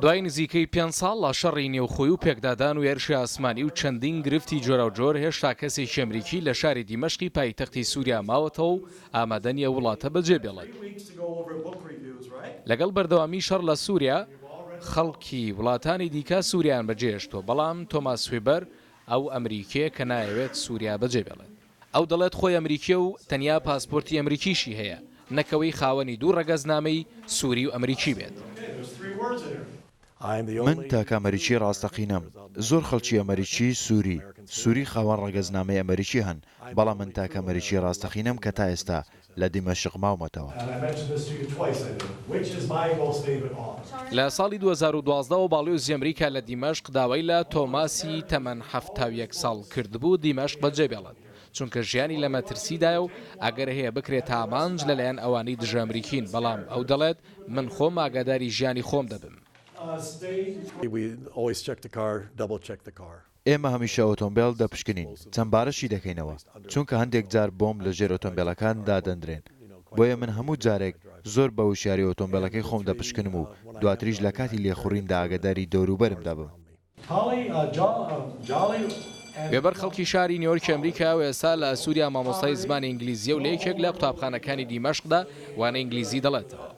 دوای نزیکەی 5 ساڵ لە شەڕی نێوخۆی و پێکدادان و هێرشی ئاسمانی و چەندین گرفتی جۆرە و جۆر هێشتا کەسێکی ئەمریکی لە شاری دیمەشقی پایتەختی سووریا ماوەتەوە و ئامادەنیە وڵاتە بەجێبێڵێت. لەگەڵ بەردەوامی شەڕ لە سووریا خەڵکی وڵاتانی دیکە سووریان بەجێهێشتووە، بەڵام تۆماس وێبەر ئەو ئەمریکیە کە نایەوێت سووریا بەجێبێڵێت. ئەو دەڵێت خۆی ئەمریکیە و تەنیا پاسپۆرتی ئەمریکیشی هەیە، نەکەوەی خاوەنی دوو ڕەگەزنامەی سووری و ئەمریکی بێت. من تاکە ئەمریکی ڕاستەقینەم. زۆر خەڵکی ئەمریکی سووری خاوەن ڕەگەزنامەی ئەمریکی هەن، بەڵام من تاکە ئەمریکی ڕاستەقینەم کە تا ئێستا لە دیمەشق ماومەتەوە. لە ساڵی 2012 باڵیۆزی ئەمریکا لە دیمەشق داوای لە تۆماسی تەمەن 71 ساڵ کردبوو دیمەشق بەجێبێڵێت، چونکە ژیانی لە مەترسیدایە و ئەگەر هەیە بکرێت تامانج لەلایەن ئەوانەی دژە ئەمریکین، بەڵام ئەو دەڵێت من خۆم ئاگاداری ژیانی خۆم دەبم. ئێمە هەمیشە ئۆتۆمبیل دەپشکنین، چەند بارەشی دەکەینەوە، چونکە هەندێک جار بۆم لەژێر ئۆتۆمبیلەکان دادەندرێن. بۆیە من هەموو جارێک زۆر بە وشیاری ئۆتۆمبیلەکەی خۆم دەپشکنم و دواتریش لە کاتی لێخوڕیندا ئاگاداری دەوروبەرم دەبم. وێبەر خەڵکی شاری نیویۆرکی ئەمریکا و ئێستا لە سووریا مامۆستای زمانی ئینگلیزیە و لە یەکێک لە قوتابخانەکانی دیمەشقدا وانە ئینگلیزی دەڵێتەوە.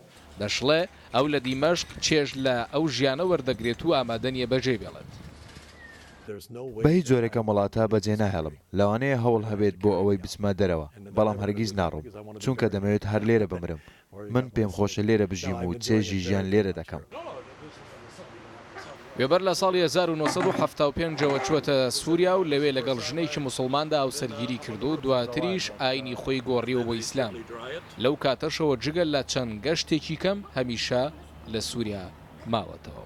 دەشڵێ ئەو لە دیمەشق چێژ لە ئەو ژیانە وەردەگرێت و ئامادەنیە بەجێبێڵێت. بە هیچ جۆرێکە وڵاتە بەجێ ناهێڵم، لەوانەیە هەوڵ هەبێت بۆ ئەوەی بچمە دەرەوە، بەڵام هەرگیز ناڕۆم، چونکە دەمەوێت هەر لێرە بمرم. من پێم خۆشە لێرە بژیم و چێژی ژیان لێرە دەکەم. وێبەر لە ساڵی 1975ەوە چوەتە سووریا و لەوێ لەگەڵ ژنێکی موسڵماندا هاوسەرگیری کردو و دواتریش ئاینی خۆی گۆڕیەوە بۆ ئیسلام. لەو کاتەشەوە جگەل لە چەند گەشتێکی کەم هەمیشە لە سووریا ماوەتەوە.